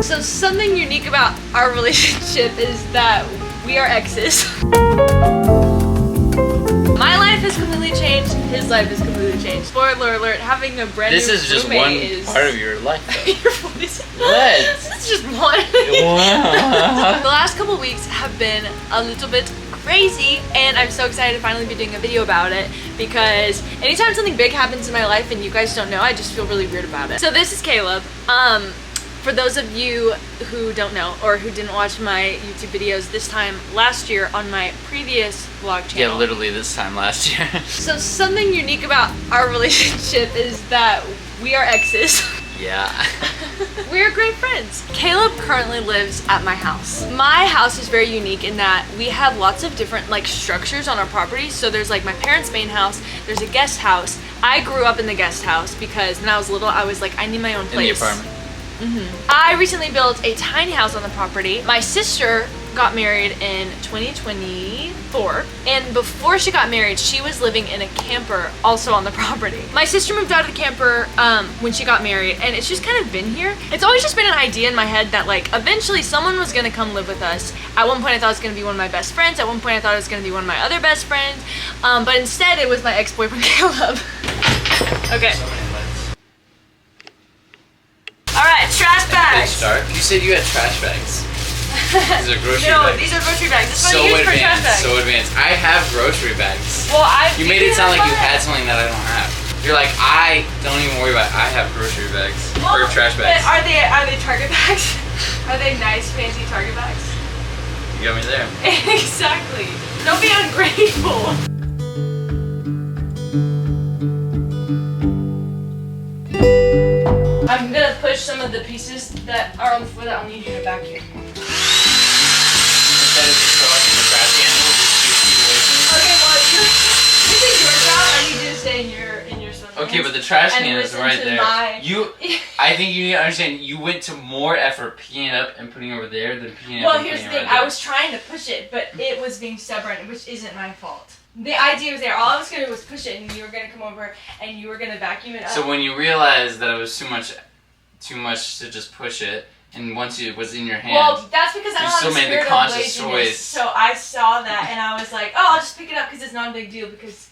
So something unique about our relationship is that we are exes. My life has completely changed, his life has completely changed. Spoiler alert, having a brand new roommate is just one part of your life though. Your voice. What? This is just one. Wow. The last couple weeks have been a little bit crazy, and I'm so excited to finally be doing a video about it because anytime something big happens in my life and you guys don't know, I just feel really weird about it. So this is Caleb. For those of you who don't know or who didn't watch my YouTube videos this time last year on my previous vlog channel. Yeah, literally this time last year. So something unique about our relationship is that we are exes. Yeah. We're great friends. Caleb currently lives at my house. My house is very unique in that we have lots of different like structures on our property. So there's like my parents' main house, there's a guest house. I grew up in the guest house because when I was little, I was like, I need my own place. In the apartment. I recently built a tiny house on the property. My sister got married in 2024, and before she got married, she was living in a camper also on the property. My sister moved out of the camper when she got married, and it's just kind of been here. It's always just been an idea in my head that like eventually someone was gonna come live with us. At one point I thought it was gonna be one of my best friends. At one point I thought it was gonna be one of my other best friends, but instead it was my ex-boyfriend Caleb. Okay. Alright, trash bags. Start. You said you had trash bags. These are grocery No, bags. these are grocery bags. This is So what I use for trash advanced, bags. so advanced. I have grocery bags. Well, You made it sound like you had something that I don't have. You're like, I don't even worry about it. I have grocery bags. Or trash bags. But are they Target bags? Are they nice, fancy Target bags? You got me there. Exactly. Don't be ungrateful. I'm gonna push some of the pieces that are on the floor that I'll need you to vacuum. Instead of just throwing in the trash can, we'll just 2 feet away from it. Okay, well, this is your job. I need you to stay in your swimming. Okay, but the trash and can is listen right to there. my- I think you need to understand, you went to more effort picking it up and putting it over there than picking it up Well, and here's the putting thing. it right I was trying to push it, but it was being stubborn, which isn't my fault. The idea was there. All I was gonna do was push it, and you were gonna come over and you were gonna vacuum it up. So when you realized that it was too much to just push it, and once it was in your hand, well, that's because I you don't still have the made the spirit conscious of laziness. choice. So I saw that, and I was like, oh, I'll just pick it up because it's not a big deal because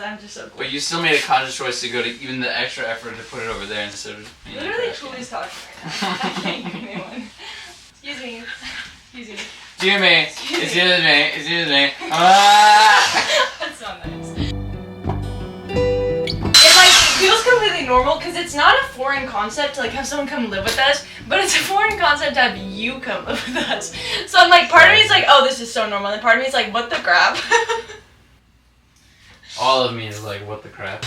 I'm just so cool. but you still made a conscious choice to go to even the extra effort to put it over there instead of in the Literally, trash can. Cooley's talking right now. I can't hear anyone. Excuse me. Excuse me. Excuse me. Excuse me. Excuse me. Excuse me. Ah! That's not nice. It like feels completely normal because it's not a foreign concept to like have someone come live with us, but it's a foreign concept to have you come live with us. So I'm like, part of me is like, oh, this is so normal, and part of me is like, what the crap? All of me is like, what the crap?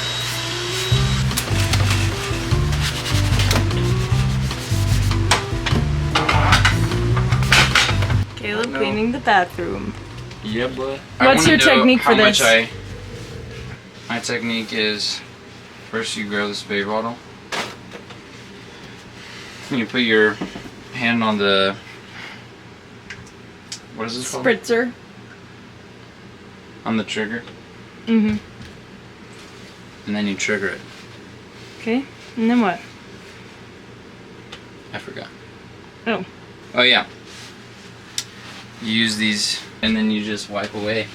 Caleb No. cleaning the bathroom. Yeah, boy. What's your technique for this? My technique is, first you grab this baby bottle. You put your hand on the, what is this called? Spritzer. On the trigger, Mm-hmm. and then you trigger it. Okay. And then what? I forgot. Oh. Oh yeah. You use these, and then you just wipe away.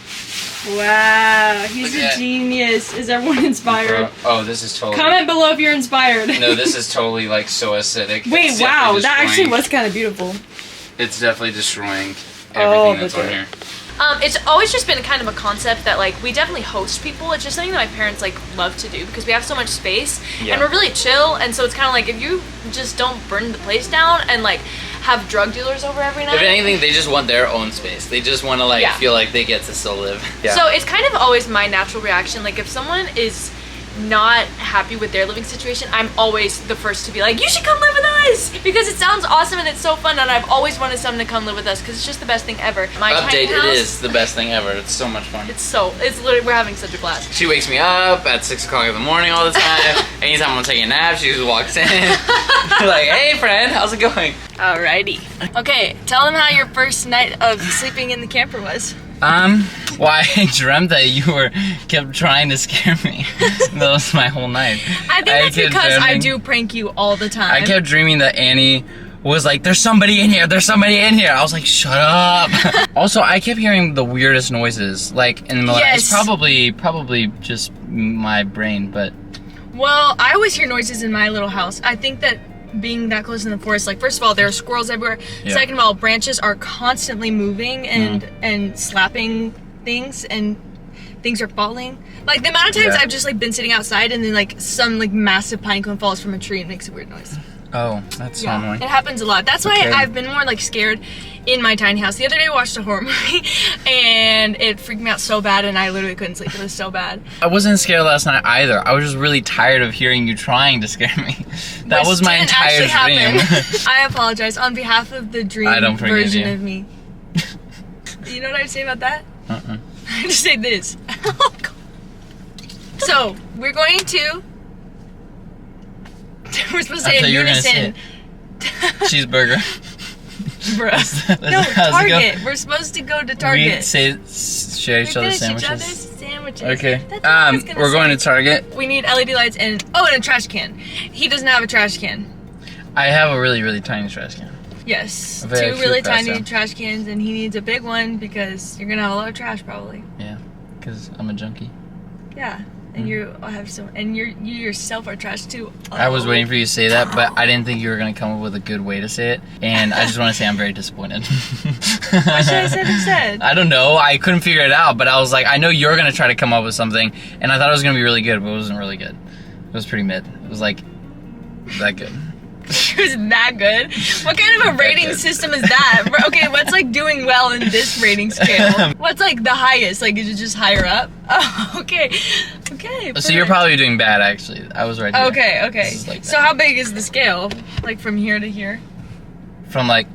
Wow, he's Look a at- genius. Is everyone inspired? Oh, this is totally. Comment below if you're inspired. No, this is totally like so acidic. Wait, It's wow, definitely that actually destroying- was kind of beautiful. It's definitely destroying everything Oh, that's but on here. It's always just been kind of a concept that like we definitely host people. It's just something that my parents like love to do because we have so much space Yeah. and we're really chill. And so it's kind of like if you just don't burn the place down and like have drug dealers over every night. If anything, they just want their own space. They just want to like Yeah. feel like they get to still live. Yeah. So it's kind of always my natural reaction. Like if someone is not happy with their living situation, I'm always the first to be like, you should come live with us because it sounds awesome and it's so fun, and I've always wanted someone to come live with us because it's just the best thing ever. My tiny Update, it house, is the best thing ever. It's so much fun. it's literally, we're having such a blast. She wakes me up at 6 o'clock in the morning all the time. Anytime I'm taking a nap, she just walks in. Like, hey friend, how's it going? Alrighty. Okay, tell them how your first night of sleeping in the camper was. Well, I dreamt that you kept trying to scare me. That was my whole night. I think that's because I do prank you all the time. I kept dreaming that Annie was like, there's somebody in here, there's somebody in here. I was like, shut up. Also, I kept hearing the weirdest noises, like in the middle. Yes. It's probably just my brain, but. Well, I always hear noises in my little house. I think that being that close in the forest, like, first of all, there are squirrels everywhere. Yeah. Second of all, branches are constantly moving and slapping things, and things are falling. Like, the amount of times I've just, like, been sitting outside and then, like, some, like, massive pine cone falls from a tree and makes a weird noise. Oh, that's so annoying. It happens a lot. That's why I've been more, like, scared in my tiny house. The other day I watched a horror movie and it freaked me out so bad and I literally couldn't sleep. It was so bad. I wasn't scared last night either. I was just really tired of hearing you trying to scare me. That was my entire dream. I apologize on behalf of the dream version of me. You know what I have to say about that? I have to say this. So, we're going to... We're supposed to say in unison. Cheeseburger. Bruh. No, Target. We're supposed to go to Target. We share each other's sandwiches. Okay. We're going to Target. We need LED lights and a trash can. He doesn't have a trash can. I have a really, really tiny trash can. Yes. 2 really tiny trash cans, and he needs a big one because you're gonna have a lot of trash probably. Yeah, because I'm a junkie. Yeah. And you have some, and you yourself are trash too. I was waiting for you to say that, but I didn't think you were gonna come up with a good way to say it. And I just want to say I'm very disappointed. What should I say instead? I don't know. I couldn't figure it out, but I was like, I know you're gonna try to come up with something, and I thought it was gonna be really good, but it wasn't really good. It was pretty mid. It was like that good. It was that good? What kind of a rating system is that? Okay, what's like doing well in this rating scale? What's like the highest? Like, is it just higher up? Oh, okay. Okay. So you're probably doing bad, actually. I was right here. Okay. Like so how big is the scale? Like from here to here? From like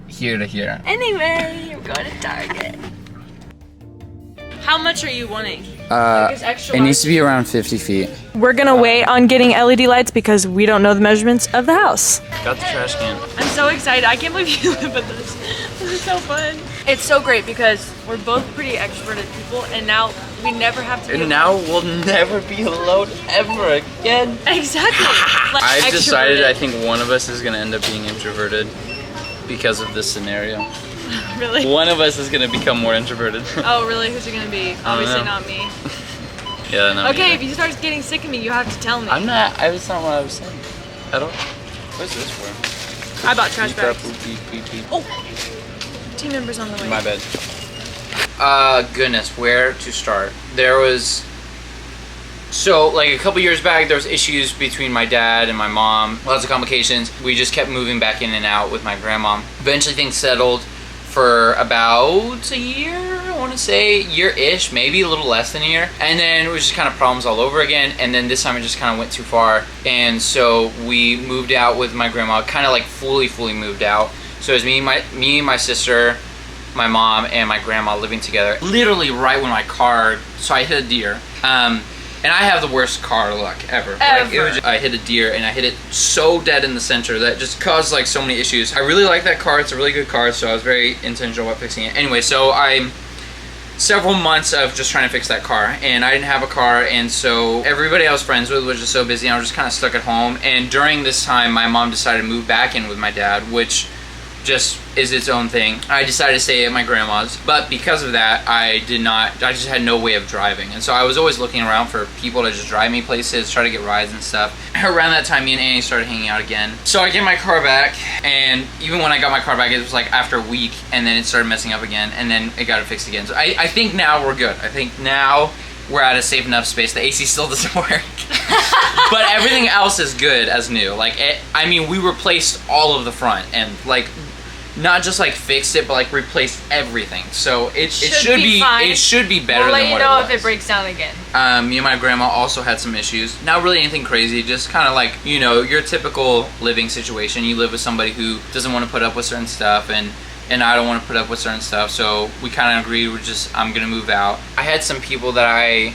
here to here. Anyway, we're going to Target. How much are you wanting? It needs to be around 50 feet. We're gonna wait on getting LED lights because we don't know the measurements of the house. Got the trash can. I'm so excited. I can't believe you live with this. This is so fun. It's so great because we're both pretty extroverted people, and now we never have to be alone. Now we'll never be alone ever again. Exactly. Like, I've decided I think one of us is gonna end up being introverted because of this scenario. Really? One of us is gonna become more introverted. Oh, really? Who's it gonna be? Obviously not me. Yeah, no. Okay, if you start getting sick of me, you have to tell me. I'm not. That's not what I was saying. At all. What's this for? I bought trash bags. Oh, team members on the way. My bad. Goodness, where to start? There was. So, like a couple years back, there was issues between my dad and my mom. Lots of complications. We just kept moving back in and out with my grandma. Eventually, things settled for about a year, I want to say, year-ish, maybe a little less than a year. And then it was just kind of problems all over again. And then this time it just kind of went too far. And so we moved out with my grandma, kind of like fully moved out. So it was me, my sister, my mom, and my grandma living together. Literally right when my car, so I hit a deer. And I have the worst car luck ever. Like, it was just, I hit a deer and I hit it so dead in the center that just caused like so many issues. I really like that car. It's a really good car, so I was very intentional about fixing it. Anyway, so I'm several months of just trying to fix that car, and I didn't have a car, and so everybody I was friends with was just so busy and I was just kind of stuck at home. And during this time, my mom decided to move back in with my dad, which just is its own thing. I decided to stay at my grandma's, but because of that, I just had no way of driving. And so I was always looking around for people to just drive me places, try to get rides and stuff. Around that time, me and Annie started hanging out again. So I get my car back, and even when I got my car back, it was like after a week, and then it started messing up again, and then it got it fixed again. So I think now we're good. I think now we're at a safe enough space. The AC still doesn't work. But everything else is good as new. Like, I mean, we replaced all of the front, and like, not just like fixed it, but like replaced everything. So it should be fine. It should be better than what it was. We'll let you know if it breaks down again. Me and my grandma also had some issues. Not really anything crazy, just kind of like, you know, your typical living situation. You live with somebody who doesn't want to put up with certain stuff, and I don't want to put up with certain stuff. So we kind of agreed I'm gonna move out. I had some people that I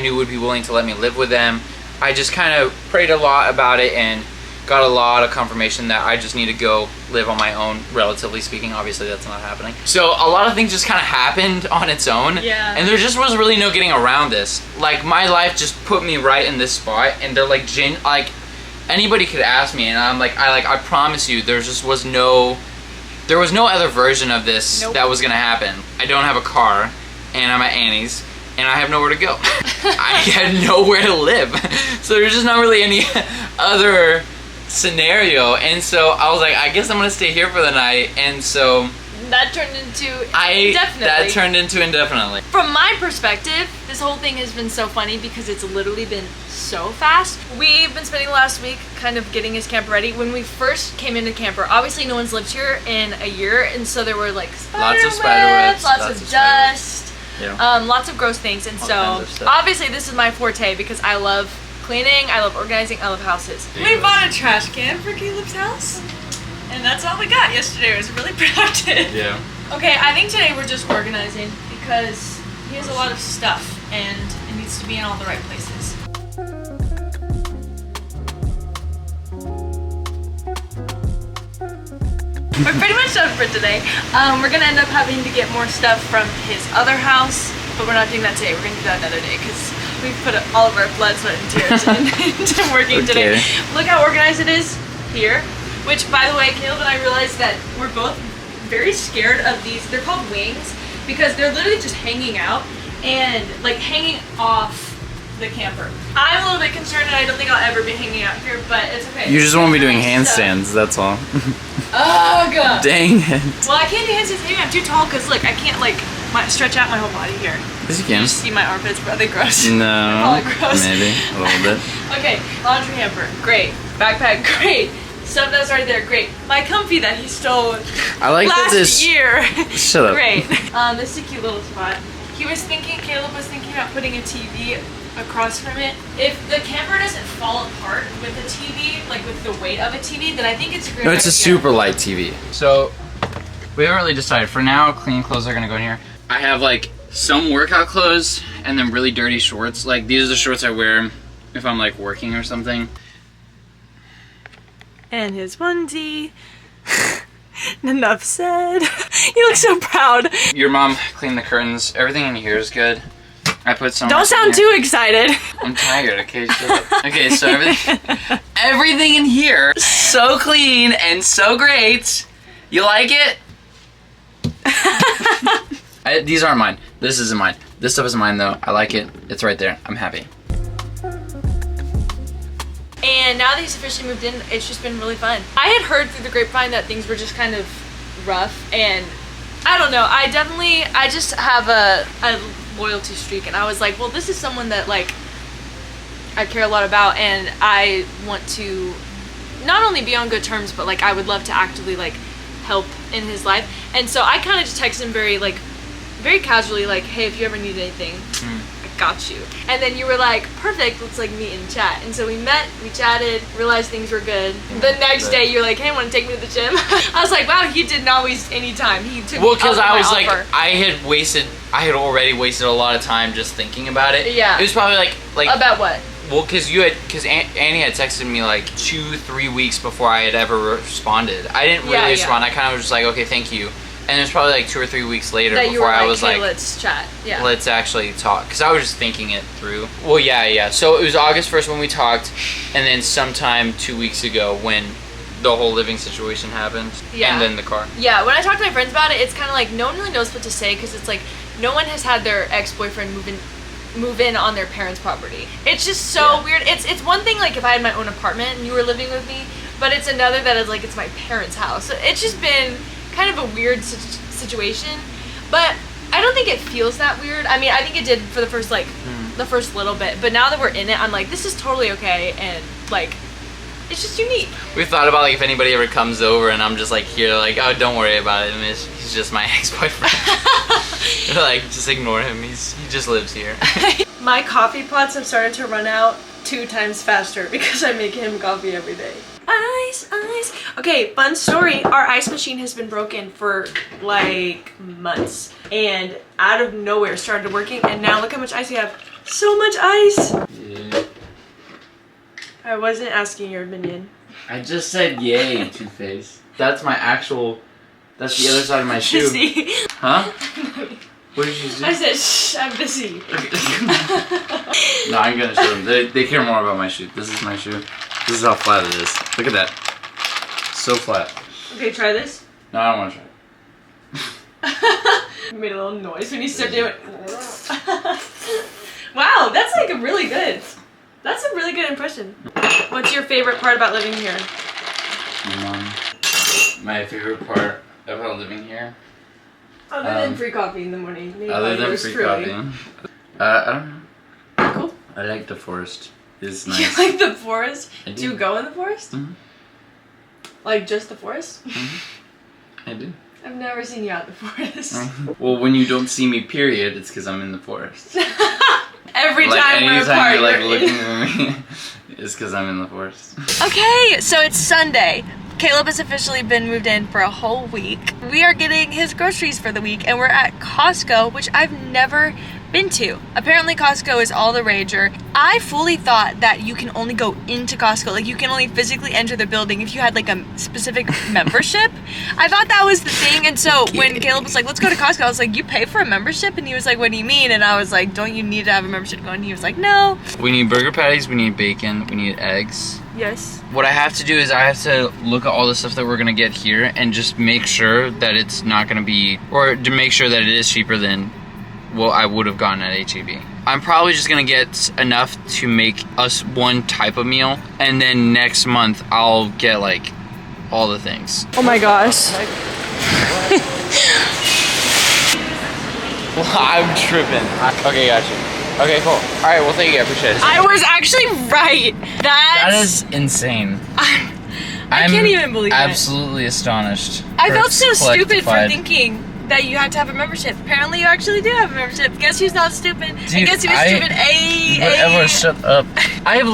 knew would be willing to let me live with them. I just kind of prayed a lot about it, and got a lot of confirmation that I just need to go live on my own, relatively speaking. Obviously that's not happening. So a lot of things just kind of happened on its own. Yeah. And there just was really no getting around this. Like my life just put me right in this spot, and they're like, like anybody could ask me, and I'm like, I promise you, there was no other version of this that was gonna happen. I don't have a car, and I'm at Annie's, and I have nowhere to go. I had nowhere to live. So there's just not really any other scenario. And so I was like, I guess I'm gonna stay here for the night. And so that turned into indefinitely. That turned into indefinitely. From my perspective, this whole thing has been so funny because it's literally been so fast. We've been spending the last week kind of getting his camper ready. When we first came into camper, obviously no one's lived here in a year, and so there were like lots of spider webs, lots of dust. Yeah. Lots of gross things, and All so obviously this is my forte because I love cleaning, I love organizing, I love houses. We bought a trash can for Caleb's house, and that's all we got yesterday. It was really productive. Yeah. Okay, I think today we're just organizing because he has a lot of stuff and it needs to be in all the right places. We're pretty much done for today. We're gonna end up having to get more stuff from his other house, but we're not doing that today. We're gonna do that another day because we've put all of our blood, sweat, and tears into working today. Look how organized it is here. Which, by the way, Caleb and I realized that we're both very scared of these. They're called wings because they're literally just hanging out and like hanging off the camper. I'm a little bit concerned, and I don't think I'll ever be hanging out here, but it's okay. You just won't be doing handstands, that's all. Ugh. Dang it. Well, I can't do handstands anyway. I'm too tall because look, I can't like stretch out my whole body here. Yes, you You can. just see my armpits, but are they gross? No, They're gross. maybe a little bit. Okay, laundry hamper, great. Backpack, great. Stuff that's right there, great. My comfy that he stole I like that last this. year. Shut up. Great. This is a cute little spot. Caleb was thinking about putting a TV across from it. If the camper doesn't fall apart with the TV, like with the weight of a TV, then I think it's a great No, it's a idea. super light TV. So we haven't really decided. For now, clean clothes are gonna go in here. I have like some workout clothes and then really dirty shorts. Like these are the shorts I wear if I'm like working or something. And his onesie. Enough said. You look so proud. Your mom cleaned the curtains. Everything in here is good. I put some. Don't sound too excited. I'm tired. Okay, shut up. Okay, so everything in here so clean and so great. You like it? These aren't mine. This isn't mine. This stuff isn't mine though. I like it. It's right there. I'm happy. And now that he's officially moved in, it's just been really fun. I had heard through the grapevine that things were just kind of rough, and I don't know. I just have a loyalty streak, and I was like, well, this is someone that like I care a lot about, and I want to not only be on good terms, but like I would love to actively like help in his life. And so I kind of just texted him very casually, like, hey, if you ever need anything, I got you. And then you were like, perfect, let's like meet and chat. And so we met, we chatted, realized things were good. The next day you're like, hey, want to take me to the gym? I was like, wow, he did not waste any time. He took Well, because I was my like, offer. I had already wasted a lot of time just thinking about it. Yeah. It was probably like About what? well, because Annie had texted me like 2-3 weeks before I had ever responded. I didn't really respond. I kind of was just like, okay, thank you. And it was probably like 2 or 3 weeks later That you before were like, I was hey, like, let's chat. Yeah. let's actually talk. Because I was just thinking it through. Well, yeah. So it was August 1st when we talked, and then sometime 2 weeks ago when the whole living situation happened. Yeah. And then the car. Yeah, when I talk to my friends about it, it's kind of like no one really knows what to say because it's like no one has had their ex-boyfriend move in on their parents' property. It's just so weird. It's one thing like if I had my own apartment and you were living with me, but it's another that is like it's my parents' house. So it's just been kind of a weird situation, but I don't think it feels that weird. I mean, I think it did for the first the first little bit, but now that we're in it, I'm like, this is totally okay, and like it's just unique. We thought about like if anybody ever comes over and I'm just like here, like, oh, don't worry about it. I mean, he's just my ex-boyfriend. Like, just ignore him. He just lives here. My coffee pots have started to run out 2 times faster because I make him coffee every day. Ice. Okay, fun story. Our ice machine has been broken for like months, and out of nowhere started working, and now look how much ice we have. So much ice. Yeah. I wasn't asking your opinion. I just said yay, Two-Face. That's my actual. That's the other side of my shoe. Busy. Huh? What did you say? I said, shh, I'm busy. No, I'm gonna show them. They care more about my shoe. This is my shoe. This is how flat it is. Look at that. So flat. Okay, try this. No, I don't want to try it. You made a little noise when you started doing it. Wow, that's like a really good. That's a really good impression. What's your favorite part about living here? My favorite part about living here. Other than free coffee in the morning. Maybe Other than yours free truly. coffee. I don't know. Cool. I like the forest. It's You nice. like the forest? I Do you do. go in the forest? Mhm. Like just the forest? I do. I've never seen you out in the forest. Well, when you don't see me, period, it's because I'm in the forest. Every Like time we're anytime apart, you're like you're looking at me, it's because I'm in the forest. Okay, so it's Sunday. Caleb has officially been moved in for a whole week. We are getting his groceries for the week and we're at Costco, which I've never been to. Apparently Costco is all the rager. I fully thought that you can only go into Costco, like you can only physically enter the building if you had like a specific membership. I thought that was the thing, and so when Caleb was like, let's go to Costco, I was like, you pay for a membership? And he was like, what do you mean? And I was like, don't you need to have a membership to go? And he was like, no. We need burger patties, we need bacon, we need eggs. Yes. What I have to do is I have to look at all the stuff that we're gonna get here and just make sure that it's not gonna be, or to make sure that it is cheaper than what I would have gotten at HEB. I'm probably just gonna get enough to make us one type of meal, and then next month I'll get like all the things. Oh my gosh. I'm tripping. Okay, gotcha. Okay, cool. All right, well, thank you. I appreciate it. I was actually right. That is insane. I can't even believe it. Absolutely astonished. I felt so stupid for Collectified. thinking that you had to have a membership. Apparently you actually do have a membership. Guess who's not stupid? And Dude, guess who's stupid? Whatever, shut up. I have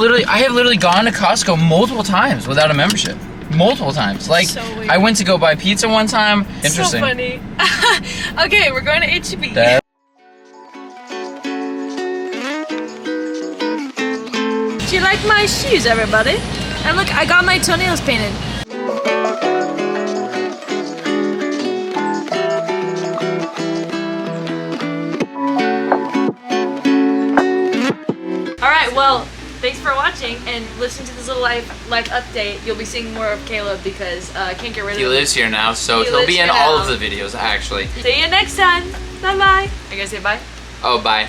literally gone to Costco multiple times without a membership. Multiple times. Like, So weird. I went to go buy pizza one time. Interesting. So funny. Okay, we're going to HEB. That- Do you like my shoes, everybody? And look, I got my toenails painted. Alright, well, thanks for watching and listen to this little life update. You'll be seeing more of Caleb because I can't get rid of He him. lives here now, so He he'll lives be in here all now. of the videos, actually. See you next time. Bye-bye. Are you gonna say bye? Oh, bye.